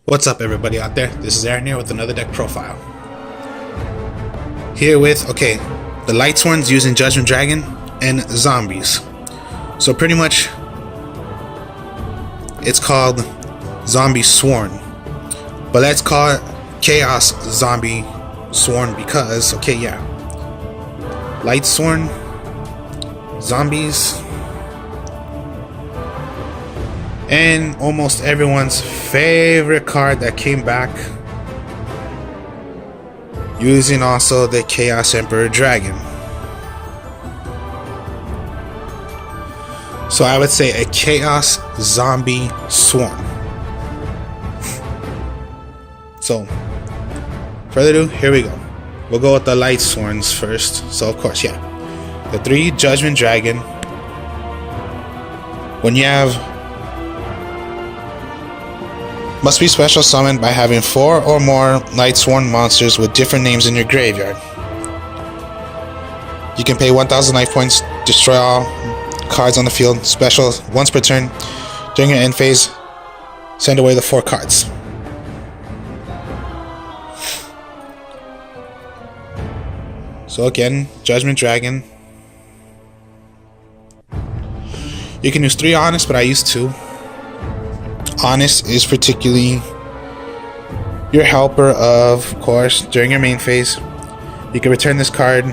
What's up, everybody out there? This is Aaron here with another deck profile. Here with, the Lightsworns using Judgment Dragon and Zombies. So pretty much, it's called Zombiesworn. But let's call it Chaos Zombiesworn because, Lightsworn, Zombies, and almost everyone's favorite card that came back using also the Chaos Emperor Dragon. So I would say a Chaos Zombie Swarm. So further ado, here we go. We'll go with the Lightsworns first. So of course, the 3 Judgment Dragon. When you have must be special summoned by having 4 or more Lightsworn monsters with different names in your graveyard. You can pay 1,000 life points, destroy all cards on the field, special once per turn. During your end phase, send away the 4 cards. So again, Judgment Dragon. You can use 3 Honest, but I use 2. Honest is particularly your helper of course. During your main phase, you can return this card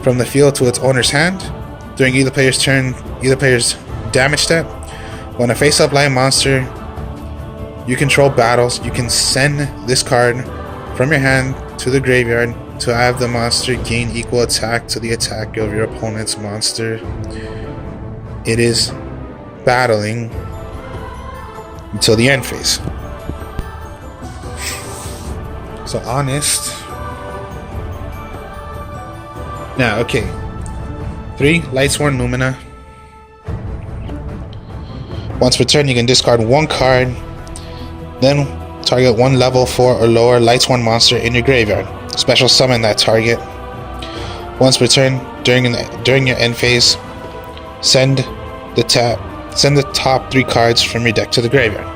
from the field to its owner's hand. During either player's turn, either player's damage step. When a face-up line monster you control battles, you can send this card from your hand to the graveyard to have the monster gain equal attack to the attack of your opponent's monster it is battling until the end phase. So Honest. Now, 3 Lightsworn Lumina. Once per turn, you can discard 1 card, then target 1 level 4 or lower Lightsworn monster in your graveyard. Special summon that target. Once per turn, during your end phase, send the top 3 cards from your deck to the graveyard.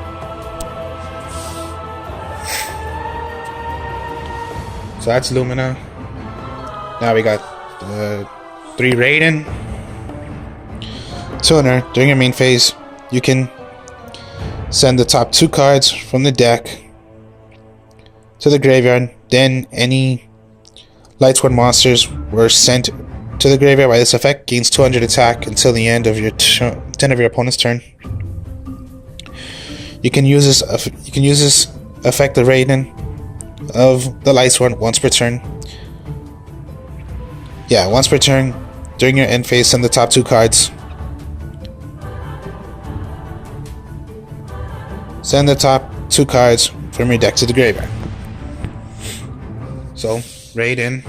So that's Lumina. Now we got 3 Raiden. Tuner. During your main phase, you can send the top 2 cards from the deck to the graveyard. Then any Lightsworn monsters were sent to the graveyard by this effect gains 200 attack until the end of your opponent's turn. You can use this effect of Raiden of the Lightsworn once per turn. Once per turn. During your end phase, send the top 2 cards. Send the top 2 cards from your deck to the graveyard. So Raiden.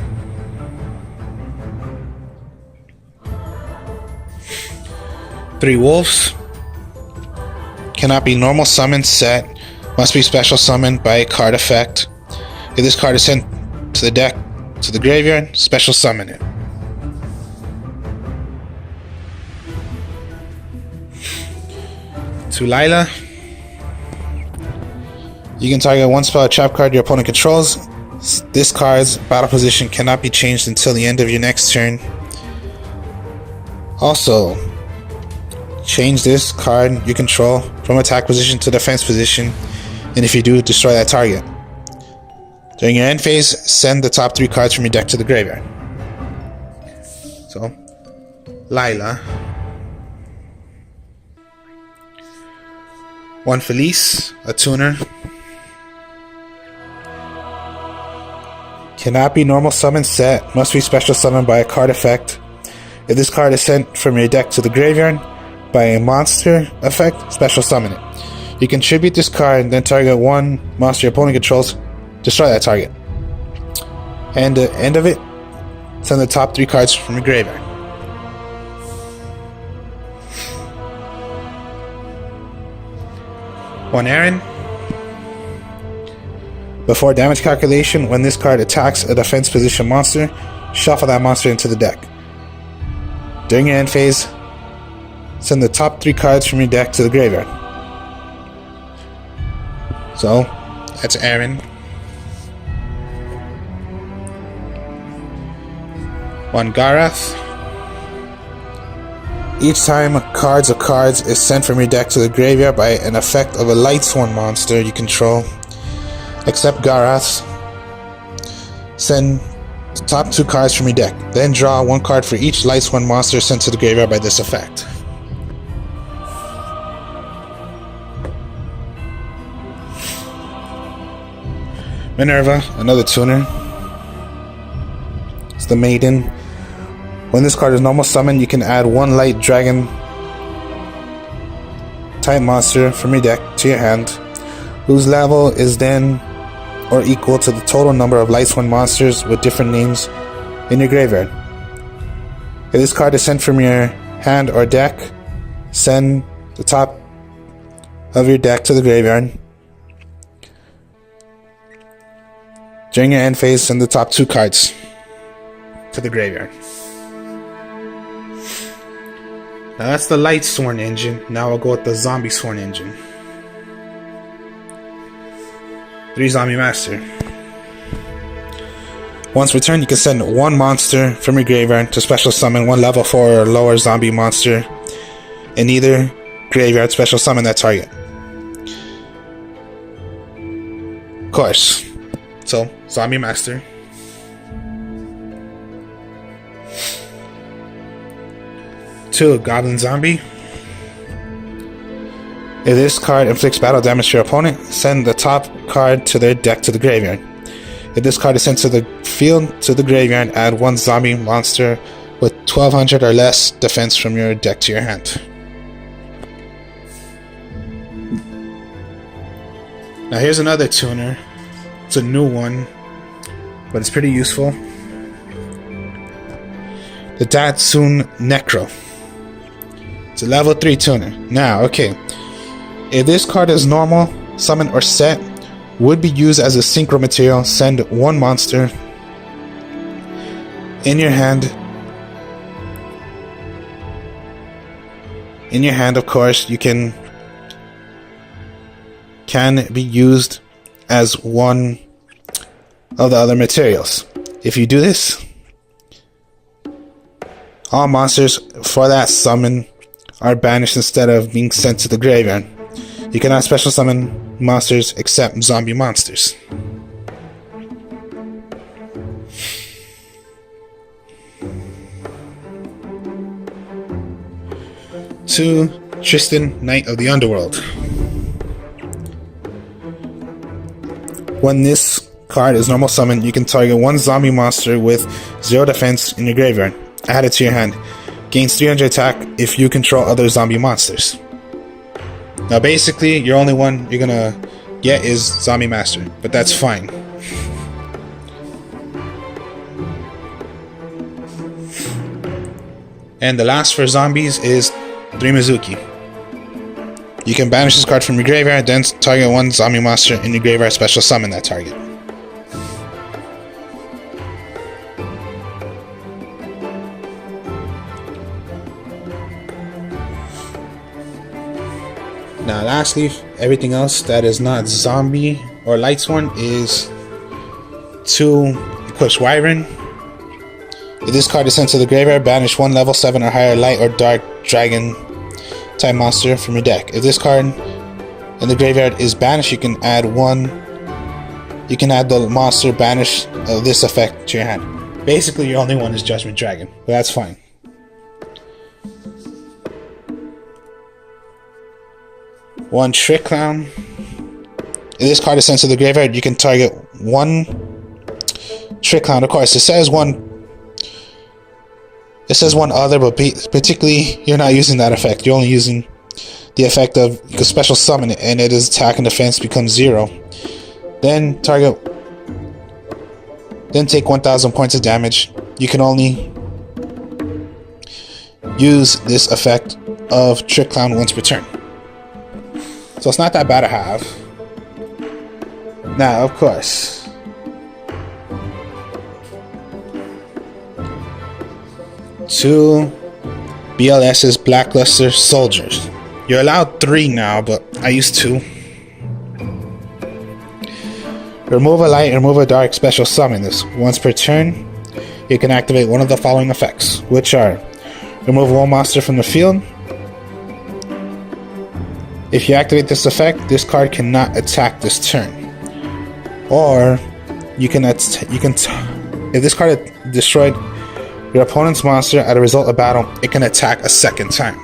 3 Wolves. Cannot be normal summoned set. Must be special summoned by a card effect. If this card is sent to the deck, to the graveyard, special summon it. 2 Lila. You can target 1 spell or trap card your opponent controls. This card's battle position cannot be changed until the end of your next turn. Also, change this card you control from attack position to defense position, and if you do, destroy that target. During your end phase, send the top 3 cards from your deck to the graveyard. So, Lila. 1 Felice, a tuner. Cannot be normal summon set. Must be special summoned by a card effect. If this card is sent from your deck to the graveyard by a monster effect, special summon it. You can tribute this card, then target 1 monster your opponent controls, destroy that target. And at the end of it, send the top 3 cards from your graveyard. One Aaron. Before damage calculation, when this card attacks a defense position monster, shuffle that monster into the deck. During your end phase, send the top 3 cards from your deck to the graveyard. So that's Aaron. 1 Gareth. Each time a card of cards is sent from your deck to the graveyard by an effect of a Lightsworn monster you control, except Gareth, send the top 2 cards from your deck. Then draw 1 card for each Lightsworn monster sent to the graveyard by this effect. Minerva, another tuner. It's the Maiden. When this card is normal summon, you can add 1 light dragon type monster from your deck to your hand, whose level is then or equal to the total number of Lightsworn monsters with different names in your graveyard. If this card is sent from your hand or deck, send the top of your deck to the graveyard. During your end phase, send the top 2 cards to the graveyard. Now that's the Lightsworn engine. Now I'll go with the Zombiesworn engine. 3 Zombie Master. Once returned, you can send 1 monster from your graveyard to special summon 1 level 4 or lower zombie monster in either graveyard. Special summon that target. Of course. So, Zombie Master. 2 Goblin Zombie. If this card inflicts battle damage to your opponent, send the top card to their deck to the graveyard. If this card is sent to the field to the graveyard, add 1 zombie monster with 1200 or less defense from your deck to your hand. Now here's another tuner. It's a new one, but it's pretty useful. The Datsun Necro. It's a level 3 tuner. Now, okay. If this card is normal, summon, or set, would be used as a synchro material, send 1 monster in your hand. In your hand, of course, you can be used as one of the other materials. If you do this, all monsters for that summon are banished instead of being sent to the graveyard. You cannot special summon monsters except zombie monsters. Two, Tristan, Knight of the Underworld. When this card is normal summon, you can target 1 zombie monster with 0 defense in your graveyard. Add it to your hand. Gains 300 attack if you control other zombie monsters. Now basically, your only one you're gonna get is Zombie Master, but that's fine. And the last for zombies is 3 Mizuki. You can banish this card from your graveyard, then target 1 zombie monster in your graveyard, special summon that target. Now lastly, everything else that is not zombie or Lightsworn is 2 Equipped Wyvern. If this card is sent to the graveyard, banish 1 level 7 or higher light or dark dragon type monster from your deck. If this card in the graveyard is banished, you can add the monster banished of this effect to your hand. Basically, your only one is Judgment Dragon, but that's fine. One Trick Clown. If this card is sent to the graveyard, you can target 1 Trick Clown. Of course, it says one other, but particularly you're not using that effect. You're only using the effect of you can special summon it, and its attack and defense becomes 0. Then take 1,000 points of damage. You can only use this effect of Trick Clown once per turn. So it's not that bad to have. Now, of course, two BLS's Blackluster Soldiers. You're allowed 3 now, but I used 2. Remove a light and remove a dark special summon this. Once per turn, you can activate one of the following effects, which are remove one monster from the field. If you activate this effect, this card cannot attack this turn. Or if this card destroyed your opponent's monster as a result of battle, it can attack a second time.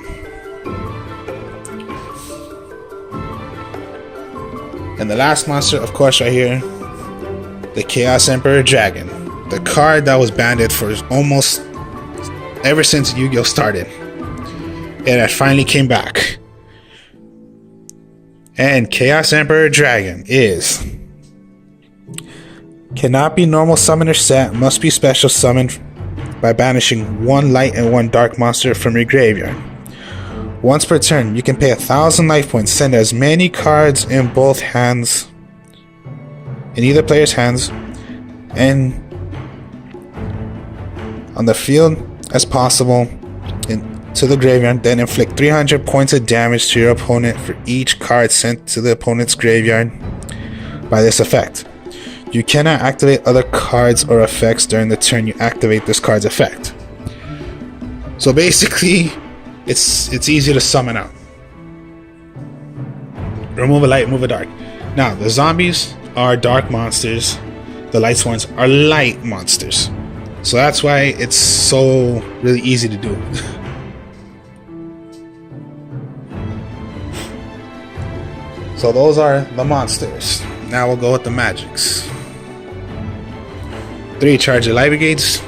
And the last monster, of course, right here, the Chaos Emperor Dragon. The card that was banned for almost ever since Yu-Gi-Oh! Started. And it finally came back. And Chaos Emperor Dragon cannot be normal summon or set, must be special summoned by banishing one light and one dark monster from your graveyard. Once per turn, you can pay 1,000 life points, send as many cards in both hands, in either player's hands, and on the field as possible to the graveyard, then inflict 300 points of damage to your opponent for each card sent to the opponent's graveyard by this effect. You cannot activate other cards or effects during the turn you activate this card's effect. So basically, it's easy to summon out. Remove a light, remove a dark. Now, the zombies are dark monsters. The Lightsworns are light monsters. So that's why it's so really easy to do. So those are the monsters. Now we'll go with the magics. 3 charge your light brigades.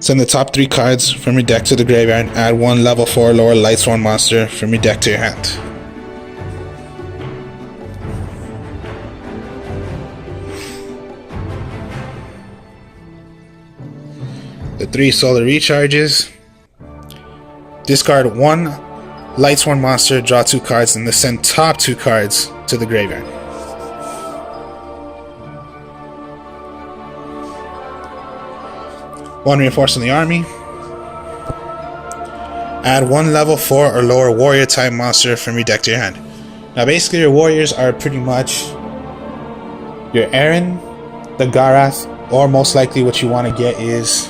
Send the top 3 cards from your deck to the graveyard. Add 1 level 4 lower Lightsworn monster from your deck to your hand. The 3 solar recharges. Discard 1 Lightsworn monster, draw 2 cards, and then send top 2 cards to the graveyard. One reinforcing the army. Add 1 level 4 or lower warrior type monster from your deck to your hand. Now basically your warriors are pretty much your Aaron, the Garath, or most likely what you want to get is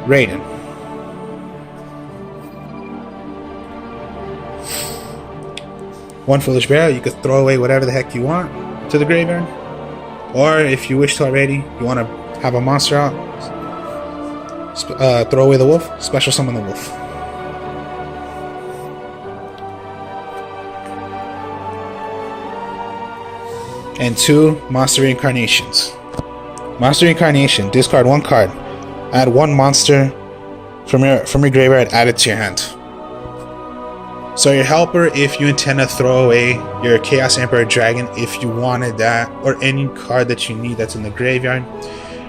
Raiden. One Foolish Bear, you could throw away whatever the heck you want to the graveyard. Or if you wish to already, you want to have a monster out, throw away the wolf, special summon the wolf. And 2 monster reincarnations. Monster reincarnation, discard 1 card, add 1 monster from your graveyard, add it to your hand. So your helper, if you intend to throw away your Chaos Emperor Dragon, if you wanted that, or any card that you need that's in the graveyard,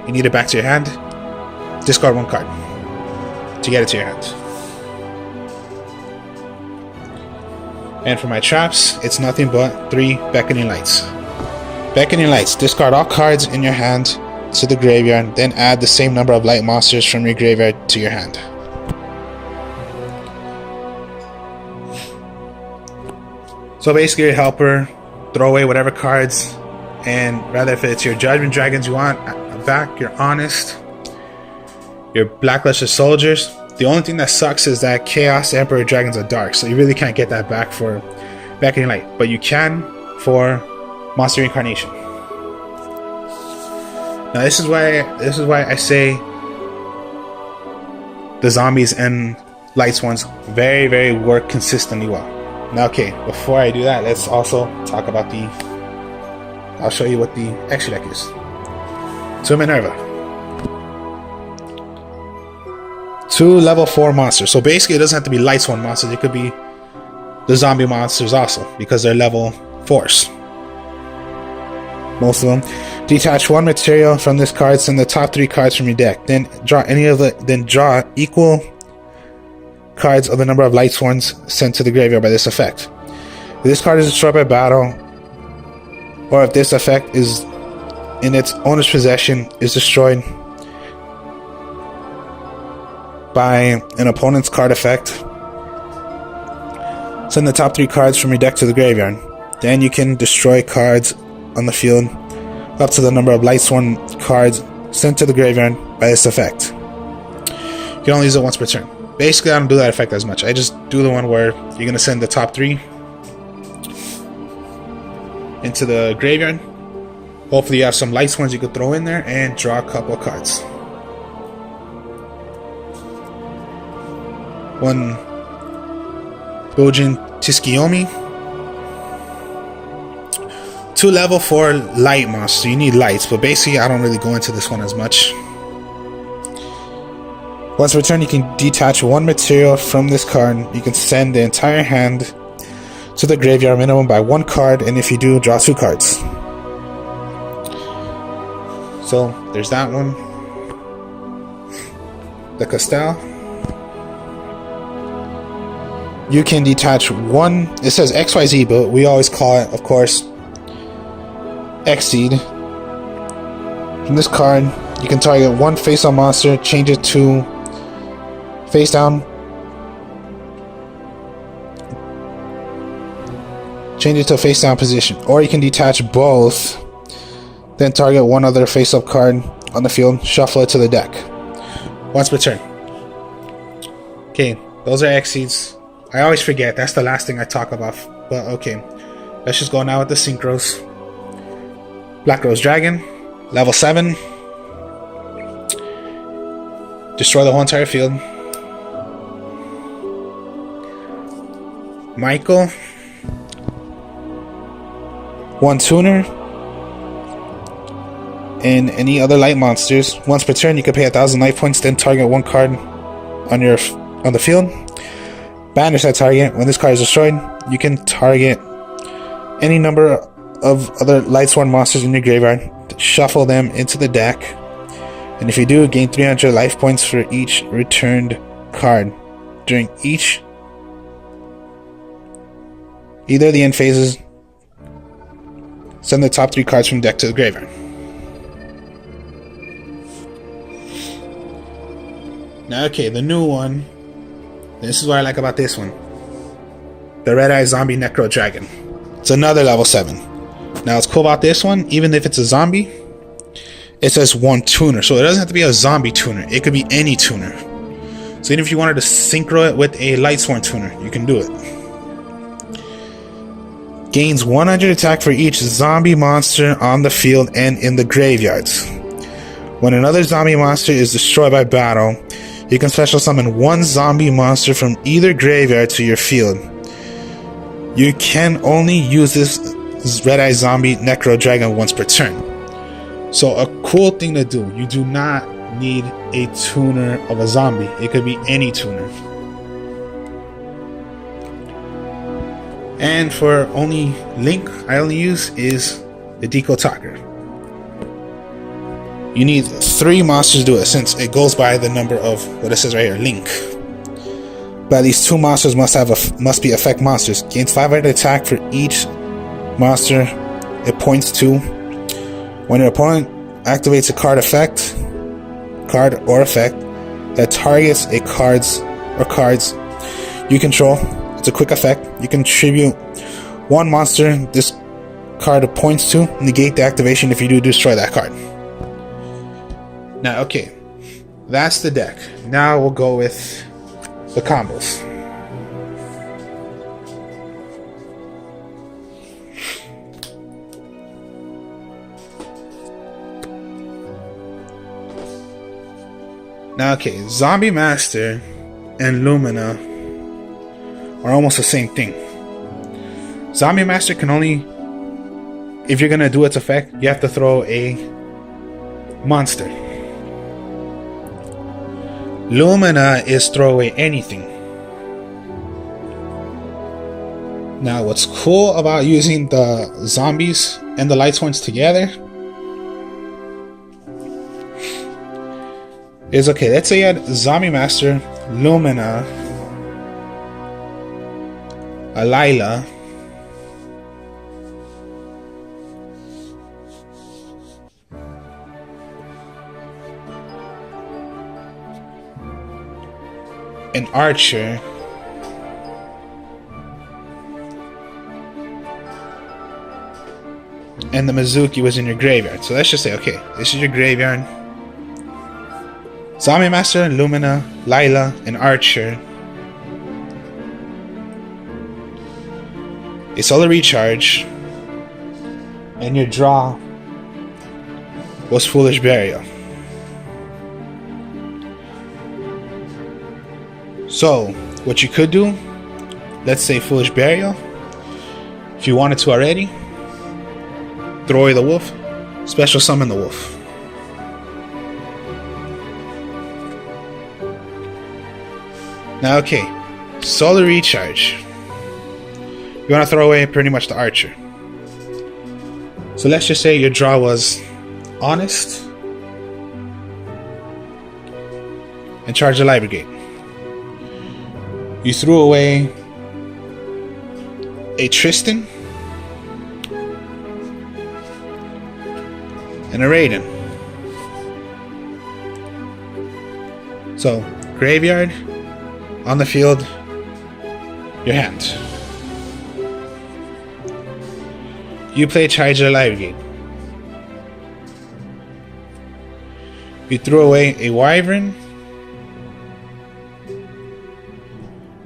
you need it back to your hand, discard 1 card to get it to your hand. And for my traps, it's nothing but 3 Beckoning Lights. Beckoning Lights, discard all cards in your hand to the graveyard, then add the same number of light monsters from your graveyard to your hand. So basically your helper, throw away whatever cards, and rather if it's your Judgment Dragons you want back, your Honest, your Blacklisted Soldiers. The only thing that sucks is that Chaos Emperor Dragons are dark, so you really can't get that back for Beckoning Light, but you can for Monster Reincarnation. Now this is why I say the zombies and Lightsworns very work consistently well. Now okay, before I do that, let's also talk about I'll show you what the extra deck is. 2 Minerva. 2 level 4 monsters. So basically it doesn't have to be Lightsworn monsters, it could be the zombie monsters also, because they're level 4s. Most of them. Detach 1 material from this card, send the top 3 cards from your deck. Then draw equal cards of the number of Lightsworns sent to the graveyard by this effect. If this card is destroyed by battle, or if this effect is in its owner's possession is destroyed by an opponent's card effect, send the top 3 cards from your deck to the graveyard. Then you can destroy cards on the field up to the number of Lightsworn cards sent to the graveyard by this effect. You can only use it once per turn. Basically, I don't do that effect as much. I just do the one where you're going to send the top 3 into the graveyard. Hopefully you have some Lightsworns you could throw in there and draw a couple of cards. One Bojin Tsukiyomi. 2 level 4 light monster. You need lights, but basically I don't really go into this one as much. Once per turn, you can detach 1 material from this card. You can send the entire hand to the graveyard minimum by 1 card, and if you do, draw 2 cards. So there's that one. The Castel. You can detach 1. It says XYZ, but we always call it, of course, Xseed. From this card, you can target 1 face-up monster, change it to face down. Change it to a face down position. Or you can detach both, then target 1 other face up card on the field, shuffle it to the deck. Once per turn. Okay, those are Xseeds. I always forget, that's the last thing I talk about. But okay, let's just go now with the Synchros. Black Rose Dragon, level 7. Destroy the whole entire field. Michael, 1 tuner, and any other light monsters. Once per turn, you can pay 1,000 life points, then target 1 card on the field. Banish that target. When this card is destroyed, you can target any number of other Lightsworn monsters in your graveyard, shuffle them into the deck, and if you do, gain 300 life points for each returned card during either of the end phases. Send the top 3 cards from deck to the graveyard. Now, okay, the new one. This is what I like about this one. The Red Eye Zombie Necro Dragon. It's another level 7. Now, what's cool about this one, even if it's a zombie, it says 1 tuner. So it doesn't have to be a zombie tuner. It could be any tuner. So even if you wanted to synchro it with a Lightsworn tuner, you can do it. Gains 100 attack for each zombie monster on the field and in the graveyards. When another zombie monster is destroyed by battle, you can special summon 1 zombie monster from either graveyard to your field. You can only use this Red Eye Zombie Necro Dragon once per turn. So a cool thing to do, you do not need a tuner of a zombie. It could be any tuner. And for only Link, I only use is the Deco Talker. You need 3 monsters to do it, since it goes by the number of what it says right here, Link. But these 2 monsters must be effect monsters. Gains 500 attack for each monster it points to. When your opponent activates a card or effect that targets a cards you control, it's a quick effect. You contribute 1 monster this card points to, negate the activation if you do destroy that card. Now, okay, that's the deck. Now we'll go with the combos. Now, okay, Zombie Master and Lumina are almost the same thing. Zombie Master can only, if you're gonna do its effect, you have to throw a monster. Lumina is throw away anything. Now, what's cool about using the zombies and the Lightsworns together is, okay, let's say you had Zombie Master, Lumina, a Lila, an Archer, and the Mizuki was in your graveyard. So let's just say, okay, this is your graveyard. Zombie Master, Lumina, Lila, and Archer. A Solar Recharge. And your draw was Foolish Burial. So, what you could do, let's say Foolish Burial. If you wanted to already, throw away the wolf, special summon the wolf. Now, okay, Solar Recharge. You want to throw away pretty much the Archer. So let's just say your draw was Honest and charge the Light Brigade. You threw away a Tristan and a Raiden. So, graveyard, on the field, your hand. You play Charge the Light Brigade. You threw away a Wyvern,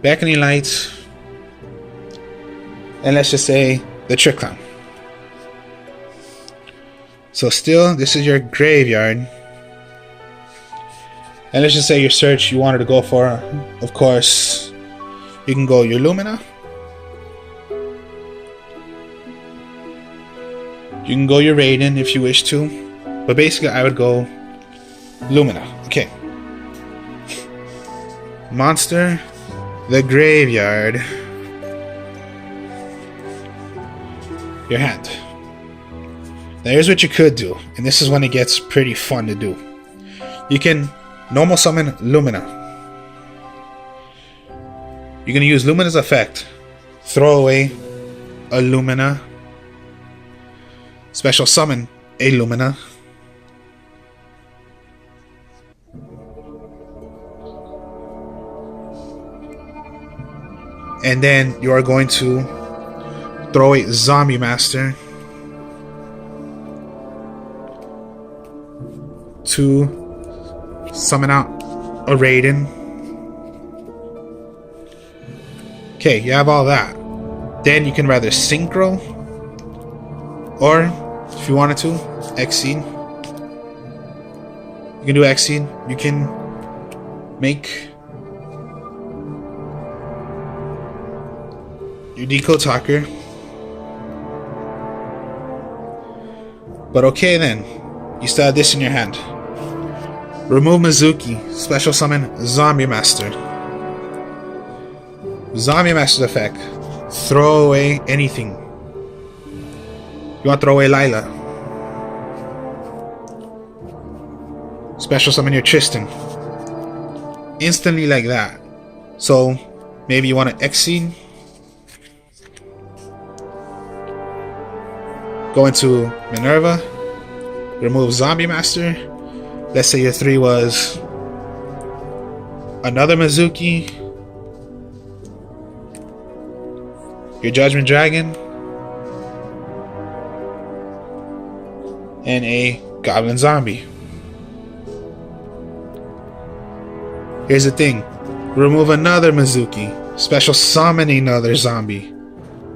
Beckoning Lights, and let's just say the Trick Clown. So still, this is your graveyard. And let's just say your search you wanted to go for, of course, you can go your Lumina. You can go your Raiden if you wish to. But basically I would go Lumina. Okay. Monster, the graveyard. Your hand. Now here's what you could do, and this is when it gets pretty fun to do. You can normal summon Lumina. You're going to use Lumina's effect. Throw away a Lumina. Special summon a Lumina. And then you are going to throw a Zombie Master to summon out a Raiden. Okay, you have all that. Then you can rather Synchro, or if you wanted to, Exceed. You can do Exceed. You can make your Decode Talker. But okay then, you still have this in your hand. Remove Mizuki, special summon Zombie Master. Zombie Master's effect. Throw away anything. You want to throw away Lila. Special summon your Tristan. Instantly like that. So, maybe you want to Exceed. Go into Minerva. Remove Zombie Master. Let's say your 3 was another Mizuki, your Judgment Dragon, and a Goblin Zombie. Here's the thing. Remove another Mizuki. Special summon another zombie.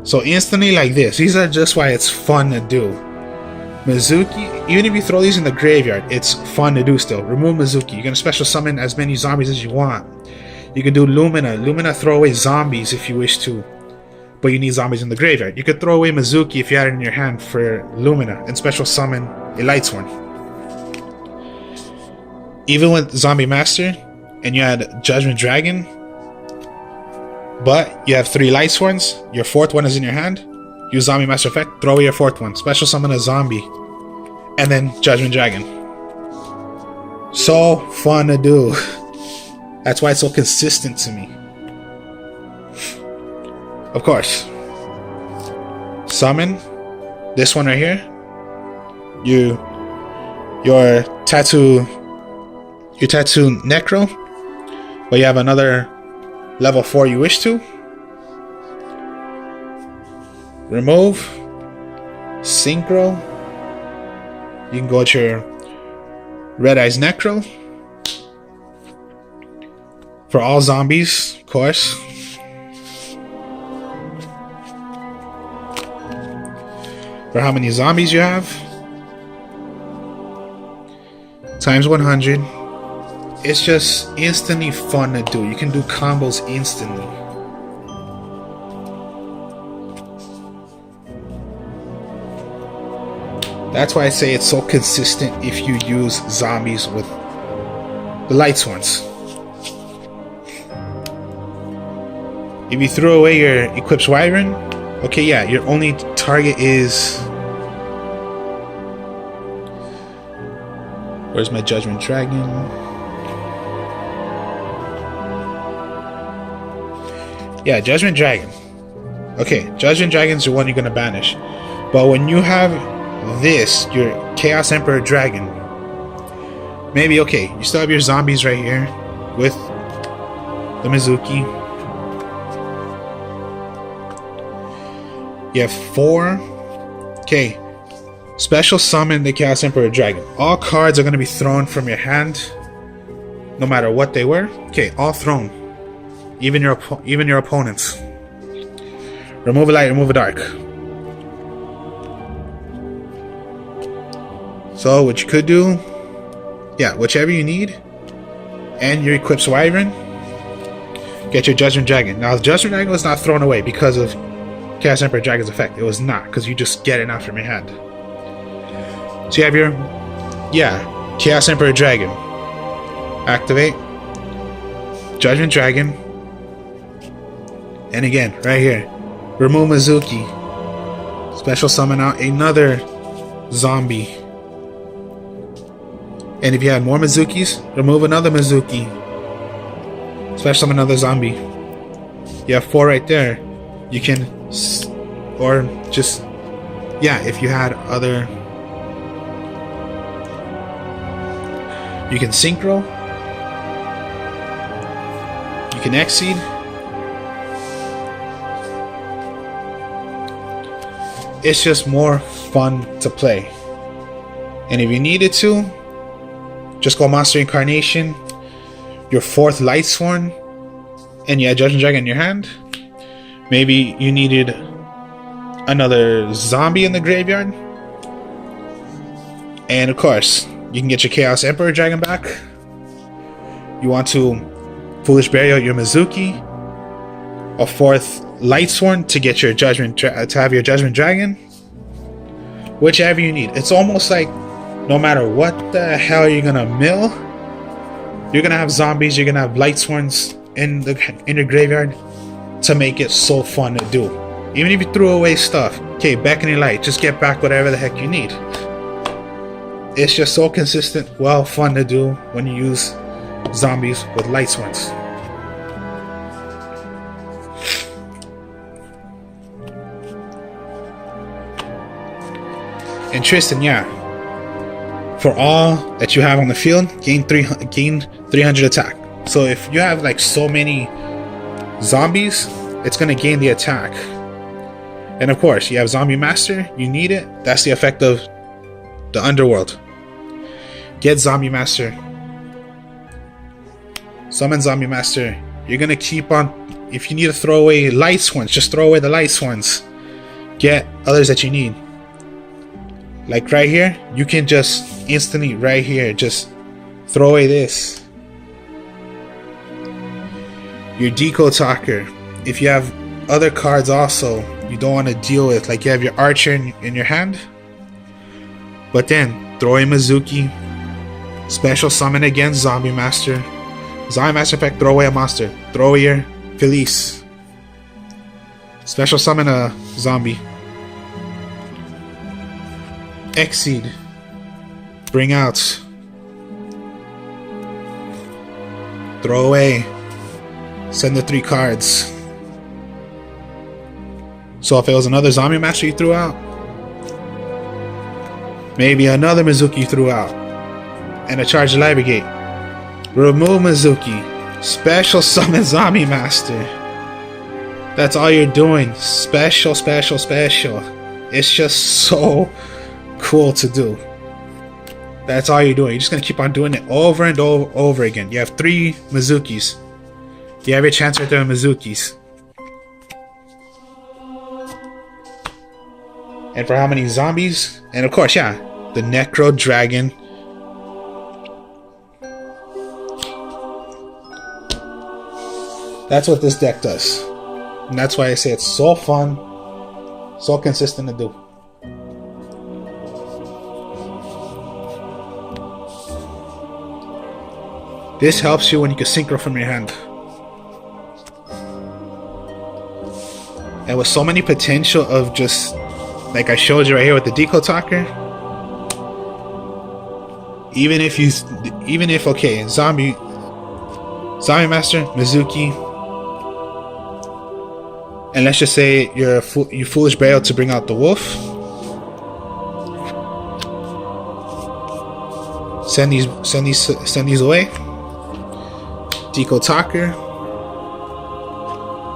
So instantly like this. These are just why it's fun to do. Mizuki, even if you throw these in the graveyard, it's fun to do still. Remove Mizuki. You're going to special summon as many zombies as you want. You can do Lumina. Lumina, throw away zombies if you wish to. But you need zombies in the graveyard. You could throw away Mizuki if you had it in your hand for Lumina and special summon a Lightsworn. Even with Zombie Master and you had Judgment Dragon, but you have 3 Lightsworns, your 4th one is in your hand. Use Zombie Master effect, throw away your 4th one, special summon a zombie, and then Judgment Dragon. So fun to do. That's why it's so consistent to me. Of course. Summon this one right here. Your tattoo Necro, but you have another level 4 you wish to. Remove. Synchro. You can go to your Red Eyes Necro. For all zombies, of course. For how many zombies you have. Times 100. It's just instantly fun to do. You can do combos instantly. That's why I say it's so consistent if you use zombies with the lights ones. If you throw away your Equipped Wyvern, okay, yeah, your only target is... Where's my Judgment Dragon? Yeah, Judgment Dragon. Okay, Judgment Dragon's the one you're gonna banish. But when you have this, your Chaos Emperor Dragon, maybe, okay, you still have your zombies right here with the Mizuki. You have 4. Okay. Special summon the Chaos Emperor Dragon. All cards are going to be thrown from your hand, no matter what they were. Okay, all thrown. Even your opponents. Remove a light, remove a dark. So what you could do, yeah, whichever you need, and your Equipped Wyvern, get your Judgment Dragon. Now the Judgment Dragon was not thrown away because of Chaos Emperor Dragon's effect. It was not, because you just get it out from your hand. So you have your, yeah, Chaos Emperor Dragon. Activate. Judgment Dragon. And again, right here, remove Mizuki. Special summon out another zombie. And if you had more Mizukis, remove another Mizuki. Special summon another zombie. You have 4 right there. You can, or just, yeah, if you had other, you can Synchro, you can Exceed, it's just more fun to play. And if you needed to, just go Monster Incarnation, your 4th Lightsworn, and you had Judgment Dragon in your hand. Maybe you needed another zombie in the graveyard. And of course, you can get your Chaos Emperor Dragon back. You want to Foolish Burial your Mizuki. A 4th Lightsworn to get your Judgment to have your Judgment Dragon. Whichever you need. It's almost like no matter what the hell you're gonna mill, you're gonna have zombies, you're gonna have Lightsworns in your graveyard to make it so fun to do. Even if you threw away stuff, okay, Beckoning Light, just get back whatever the heck you need. It's just so consistent, well, fun to do when you use zombies with Lightsworns. And Tristan, yeah, for all that you have on the field, gain 300 attack. So if you have like so many zombies, it's going to gain the attack. And of course, you have Zombie Master, you need it. That's the effect of the Underworld. Get Zombie Master. Summon Zombie Master. You're going to keep on, if you need to throw away Lightsworns, just throw away the Lightsworns. Get others that you need. Like right here, you can just instantly, right here, just throw away this. Your Decode Talker. If you have other cards also you don't want to deal with, like you have your Archer in your hand, but then throw in Mizuki, special summon against Zombie Master. Zombie Master effect, throw away a monster. Throw away your Felice. Special summon a zombie. Exceed. Bring out. Throw away. Send the 3 cards. So if it was another Zombie Master you threw out, maybe another Mizuki you threw out, and a Charged Library Gate. Remove Mizuki. Special summon Zombie Master. That's all you're doing. Special, special, special. It's just so cool to do. That's all you're doing. You're just gonna keep on doing it over and over again. You have 3 Mizukis. You have your chance right there with Mizukis. And for how many zombies? And of course, yeah, the Necro Dragon. That's what this deck does. And that's why I say it's so fun, so consistent to do. This helps you when you can synchro from your hand. And with so many potential of just, like I showed you right here with the Deco Talker. Even if okay, Zombie Master, Mizuki, and let's just say you foolish Bale to bring out the wolf. Send these away. Deco Talker.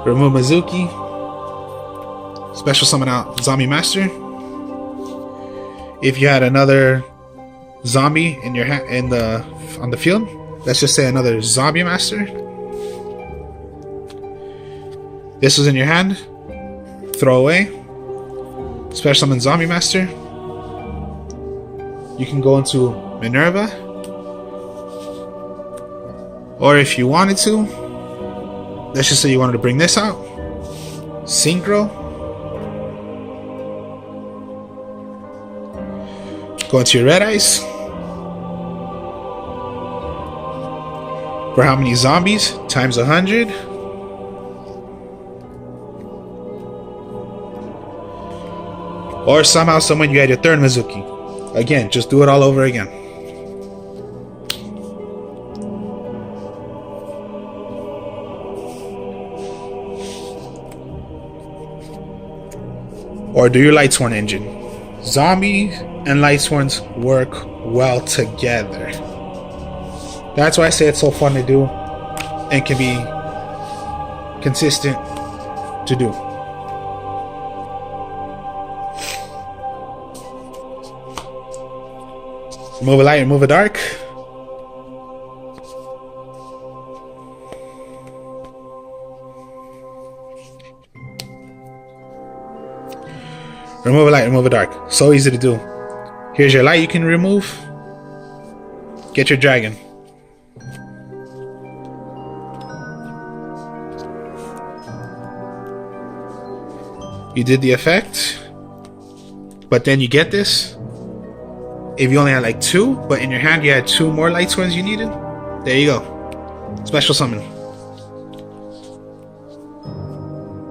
Remove Mizuki. Special summon out Zombie Master. If you had another zombie in your on the field, let's just say another Zombie Master. This was in your hand. Throw away. Special summon Zombie Master. You can go into Minerva. Or if you wanted to, let's just say you wanted to bring this out. Synchro. Go into your Red Eyes. For how many zombies? Times 100. Or somehow, someone you had your 3rd Mizuki. Again, just do it all over again. Or do your Lightsworn engine. Zombie and Lightsworns work well together. That's why I say it's so fun to do and can be consistent to do. Remove a light, remove a dark. Remove a light, remove a dark. So easy to do. Here's your light you can remove. Get your dragon. You did the effect. But then you get this. If you only had like 2, but in your hand you had 2 more Lightsworns you needed, there you go. Special summon.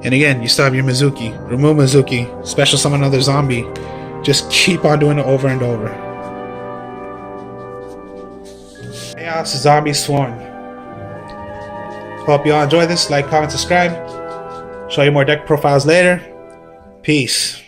And again, you still have your Mizuki. Remove Mizuki. Special summon another zombie. Just keep on doing it over and over. Chaos Zombiesworn. Hope you all enjoy this. Like, comment, subscribe. Show you more deck profiles later. Peace.